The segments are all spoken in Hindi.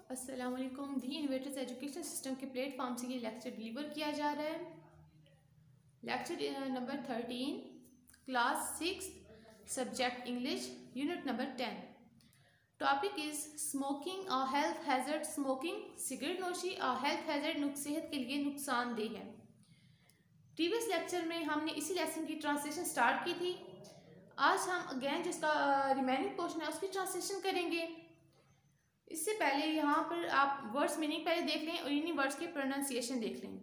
अस्सलाम वालेकुम। दी इनोवेटर्स एजुकेशन सिस्टम के प्लेटफॉर्म से ये लेक्चर डिलीवर किया जा रहा है। Lecture number 13, class 6, subject English, unit number 10। Topic is smoking और हेल्थ हैजर्ड। स्मोकिंग सिगरेट नोशी और हेल्थ हैजर्ड सेहत के लिए नुकसानदेह है। प्रीवियस लेक्चर में हमने इसी लेसन की ट्रांसलेशन स्टार्ट की थी। आज हम अगेन जिसका रिमेनिंग पोर्शन है उसकी ट्रांसलेशन करेंगे। इससे पहले यहाँ पर आप वर्ड्स मीनिंग पहले देख लें और इन्हीं वर्ड्स की प्रोनाउंसिएशन देख लें।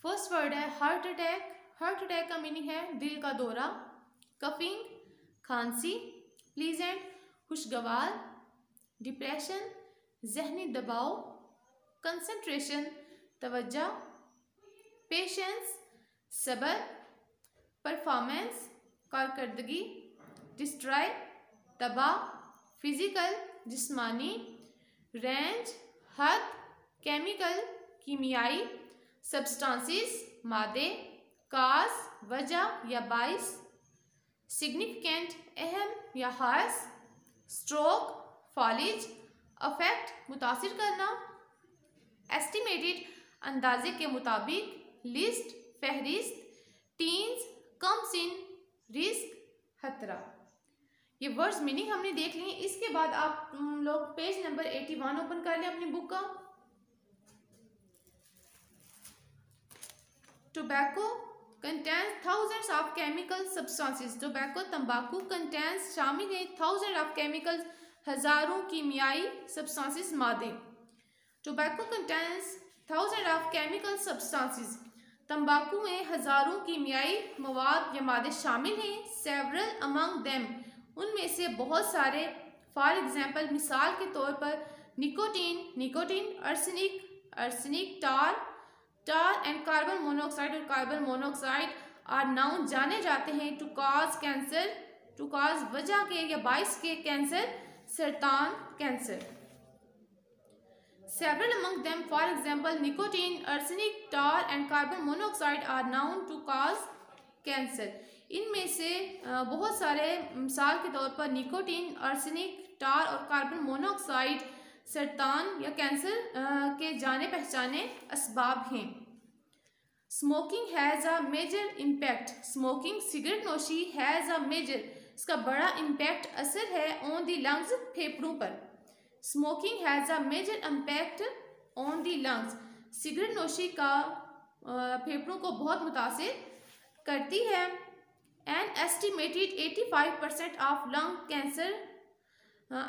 फर्स्ट वर्ड है हार्ट अटैक। हार्ट अटैक का मीनिंग है दिल का दौरा। कफिंग खांसी। प्लीजेंट खुशगवार। डिप्रेशन जहनी दबाव। कंसंट्रेशन तवज्जो। पेशेंस सब्र। परफॉर्मेंस कारकर्दगी। डिस्ट्रॉय तबाह। फिजिकल जिस्मानी। रेंज हद। केमिकल कीमियाई। सब्सटेंसेस मादे। काज वजह या बाइस। सिग्निफिकेंट अहम या खास। स्ट्रोक फॉलिज अफेक्ट मुतासिर करना। एस्टिमेटेड अंदाजे के मुताबिक। लिस्ट फहरिस्त। टीन्स कम्स इन रिस्क खतरा। ये वर्ड्स मीनिंग हमने देख लिए। इसके बाद आप लोग पेज नंबर 81 ओपन कर लें अपनी बुक का। Tobacco contains thousands of chemical substances. Tobacco तंबाकू कंटेन्स शामिल है थाउजेंड ऑफ केमिकल्स हजारों कीमियाई सब्सटेंसेस मादे। Tobacco contains thousand of chemical substances. तंबाकू में हजारों कीमियाई मवाद या मादे शामिल हैं। सेवरल अमंग देम उनमें से बहुत सारे। फॉर एग्जाम्पल मिसाल के तौर पर nicotine arsenic tar and carbon monoxide और कार्बन मोनोऑक्साइड आर नाउन जाने जाते हैं to cause cancer. To cause वजह के या बाइस के कैंसर सरतान cancer. Several among them for example nicotine arsenic tar and carbon monoxide are known to cause cancer. इनमें से बहुत सारे मिसाल के तौर पर निकोटीन अर्सेनिक टार और कार्बन मोनोऑक्साइड सरतान या कैंसर के जाने पहचाने असबाब हैं। Smoking has a major impact. Smoking cigarette नोशी हैज़ अ मेजर इसका बड़ा इम्पैक्ट असर है ऑन दी लंग्स फेफड़ों पर। Smoking has a major impact on the lungs cigarette नोशी का फेफड़ों को बहुत मुतासिर करती है। An estimated 85% of lung cancer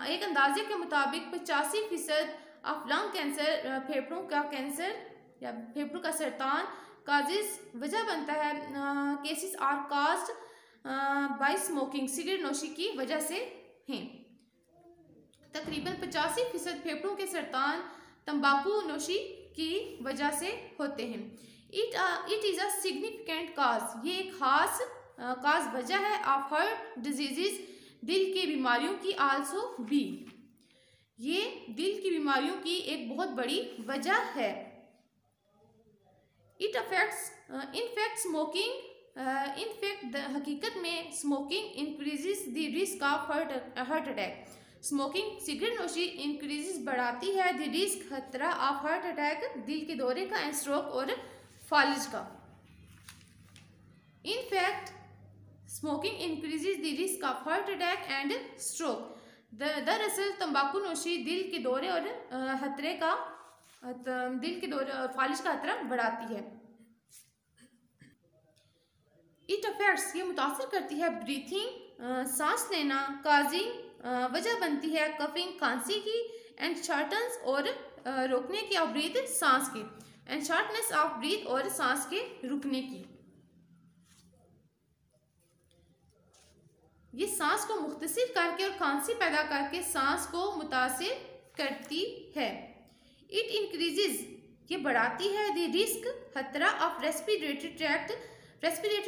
एक अंदाजे के मुताबिक 85% ऑफ लंग कैंसर फेफड़ों का कैंसर या फेफड़ों का सरतान काजिज वजह बनता है। Cases are caused by smoking cigarette नोशी की वजह से हैं। तकरीबन 85% फेफड़ों के सरतान तंबाकू नोशी की वजह से होते हैं। इट इज़ अ सिग्निफिकेंट काज ये एक खास काज वजह है ऑफ हार्ट डिजीजेस दिल की बीमारियों की। आल्सो बी ये दिल की बीमारियों की एक बहुत बड़ी वजह है। It affects in fact smoking in fact हकीकत में smoking increases the risk of heart attack. Smoking cigarette नोशी इंक्रीजेस बढ़ाती है द रिस्क खतरा ऑफ हार्ट अटैक दिल के दौरे का एंड स्ट्रोक और फॉलिज का। In fact smoking increases the risk of heart attack and stroke. दरअसल तंबाकू नोशी दिल के दौरे और खतरे का दिल के दौरे और फालिज का खतरा बढ़ाती है। इट अफेक्ट्स ये मुतासिर करती है ब्रीथिंग सांस लेना। काजिंग वजह बनती है कफिंग खांसी की एंड शॉर्टनेस और रोकने की ऑफ ब्रीथ सांस की एंड शॉर्टनेस ऑफ ब्रीथ और सांस के रुकने की। ये सांस को मुख्तसिर करके और खांसी पैदा करके सांस को मुतासिर करती है। इट इंक्रीजेस ये बढ़ाती है द रिस्क खतरा ऑफ रेस्पिरेटरी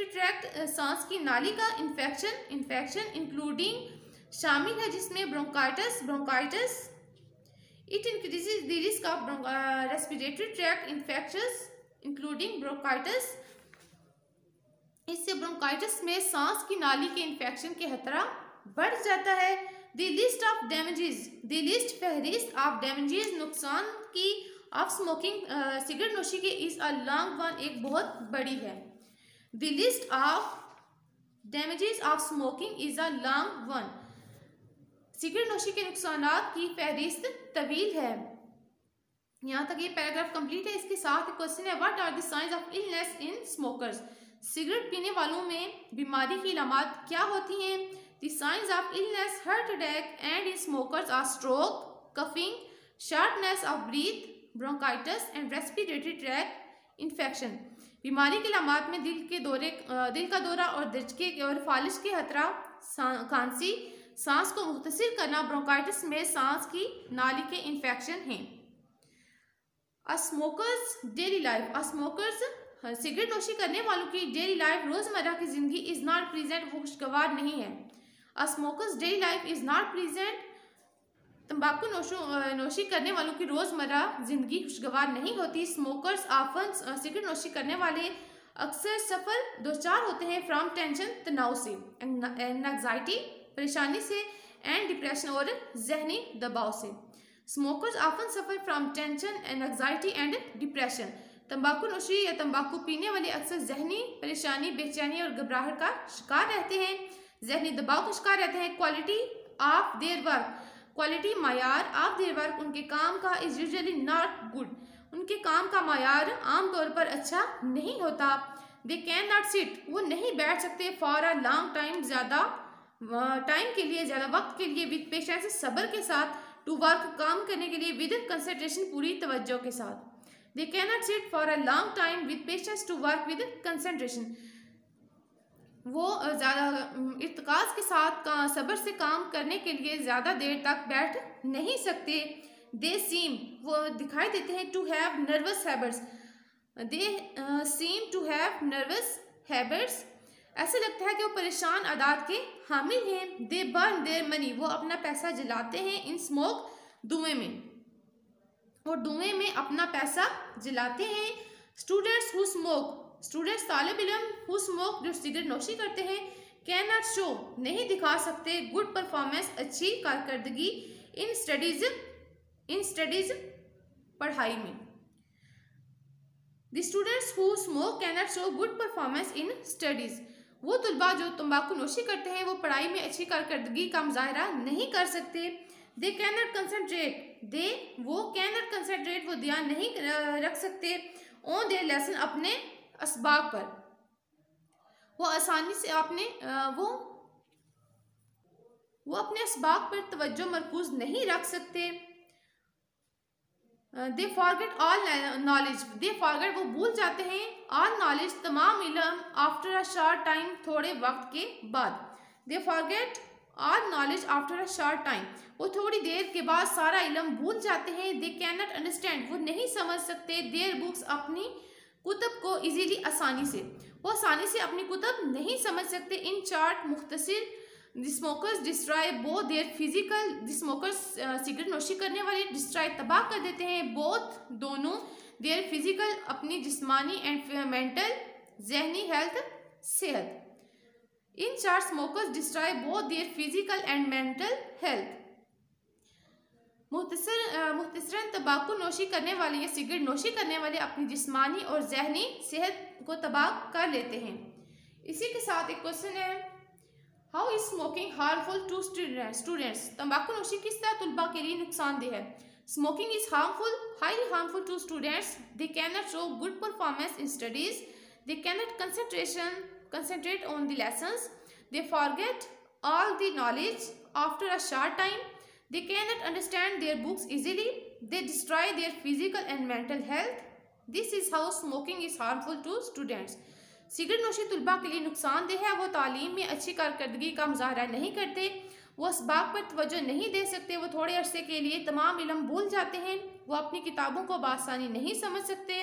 ट्रैक्ट सांस की नाली का इन्फेक्शन इंक्लूडिंग शामिल है जिसमें bronchitis. It increases the risk of respiratory tract infections including bronchitis. इससे ब्रोंकाइटिस में सांस की नाली के इन्फेक्शन के खतरा बढ़ जाता है। The list of damages, the list फहरिस्त ऑफ डैमेजेस नुकसान की ऑफ स्मोकिंग सिगरेट नोशी की इज अ लॉन्ग वन, एक बहुत बड़ी है। The list of damages of smoking is a long one, cigarette नोशी के नुकसानात की फहरिस्त तवील है। यहाँ तक ये पैराग्राफ कंप्लीट है। इसके साथ क्वेश्चन है what are the science of illness in smokers, cigarette पीने वालों में बीमारी की अलामत क्या होती हैं। The science of illness heart attack and in smokers are stroke, coughing, shortness of breath, bronchitis and respiratory tract infection. बीमारी की अलामत में दिल का दौरा और दर्जके और फालिश की खतरा, खांसी, सांस को मुख्तसर करना, ब्रोंकाइटिस में सांस की नाली के इन्फेक्शन हैं। अ स्मोकर्स डेली लाइफ, अ स्मोकर्स सिगरेट नोशी करने वालों की डेली लाइफ रोजमर्रा की जिंदगी इज नॉट प्रेजेंट, वो खुशगवार नहीं है। A smoker's daily life is not present, तंबाकू नोशी करने वालों की रोजमर्रा जिंदगी खुशगवार नहीं होती। स्मोकर्स ऑफन, सिगरेट नोशी करने वाले अक्सर सफल दो चार होते हैं फ्रॉम टेंशन, तनाव से, एंग्जाइटी, परेशानी से, एंड डिप्रेशन और जहनी दबाव से। Smokers often suffer from tension and anxiety and depression, तंबाकू नोशी या तंबाकू पीने वाले अक्सर जहनी परेशानी, बेचैनी और घबराहट का शिकार रहते हैं, जहनी दबाव का शिकार रहते हैं। Quality of their work, quality मायार ऑफ देयर वर्क, उनके काम का इज यूजुअली नॉट गुड, उनके काम का मायार आमतौर पर अच्छा नहीं होता। दे कैन नॉट सिट, वो नहीं बैठ सकते फॉर अ लॉन्ग टाइम, ज़्यादा टाइम के लिए, ज़्यादा वक्त के लिए, विद पेशेंस, सब्र के साथ, टू वर्क, काम करने के लिए, विद कंसंट्रेशन, पूरी तवज्जो के साथ। They can not sit for a long time with patience, to work with concentration, वो ज़्यादा इत्कास के साथ सब्र से काम करने के लिए ज़्यादा देर तक बैठ नहीं सकते। दे सीम, वो दिखाई देते हैं, to have nervous habits, they seem to have nervous habits, ऐसा लगता है कि वो परेशान आदात के हामिल हैं। दे बर्न देयर मनी, वो अपना पैसा जलाते हैं, इन स्मोक, धुएं में, और धुएं में अपना पैसा जलाते हैं। स्टूडेंट्स हु स्मोक, स्टूडेंट्स तालिब इल्म, हु स्मोक, जो सिगरेट नोशी करते हैं, कैन नॉट शो, नहीं दिखा सकते, गुड परफॉर्मेंस, अच्छी कारकर्दगी, इन स्टडीज, पढ़ाई में। The students who smoke can not show good performance in studies, वो तुलबा जो तंबाकू नोशी करते हैं वो पढ़ाई में अच्छी कारकर्दगी का मुजाहरा नहीं कर सकते। दे कैन नॉट कंसंट्रेट, वो कैन नॉट कंसंट्रेट, वो ध्यान नहीं रख सकते, ऑन देयर लेसन, अपने असबाब पर, वो आसानी से वो अपने असबाब पर तवज्जो मरकूज नहीं रख सकते। They forget all knowledge, they forget, वो भूल जाते हैं, ऑल नॉलेज, तमाम इल्म, आफ्टर अ शॉर्ट टाइम, थोड़े वक्त के बाद। They forget all knowledge after a short time, वो थोड़ी देर के बाद सारा इल्म भूल जाते हैं। दे कैन नॉट अंडरस्टैंड, वो नहीं समझ सकते, देयर बुक्स, अपनी कुतब को, इजीली, आसानी से, वो आसानी से अपनी कुतब नहीं समझ सकते। इन चार्ट मुख्तसर, the smokers destroy both their physical, the smokers cigarette नोशी करने वाले डिस्ट्रॉय, तबाह कर देते हैं, बोथ, दोनों, देयर फिजिकल, अपनी जिस्मानी, एंड मेंटल, जहनी हेल्थ, सेहत। In short smokers destroy both their physical and mental health. मुख्तसरन तंबाकू नोशी करने वाले या सिगरेट नोशी करने वाले अपनी जिस्मानी और जहनी सेहत को तबाह कर लेते हैं। इसी के साथ एक क्वेश्चन है, how is smoking harmful to students, तंबाकू नोशी किस तरह तुलबा के लिए नुकसानदेह है। Smoking is harmful, highly harmful to students, they can not show good performance in studies, they can not concentrate on the lessons, they forget all the knowledge after a short time, they cannot understand their books easily, they destroy their physical and mental health. This is how smoking is harmful to students. Cigarette नोशी तुलबा के लिए नुकसानदेह है, वो तालीम में अच्छी कारकर्दगी का मुजाहरा नहीं करते, वो असबाब पर तवज्जो नहीं दे सकते, वो थोड़े अरसे के लिए तमाम इल्म भूल जाते हैं, वो अपनी किताबों को बासानी नहीं समझ सकते,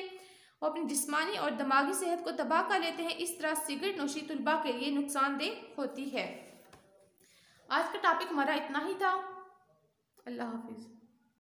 वो अपनी जिस्मानी और दिमागी सेहत को तबाह कर लेते हैं। इस तरह सिगरेट नोशी तुलबा के लिए नुकसानदेह होती है। आज का टॉपिक हमारा इतना ही था। अल्लाह हाफिज़।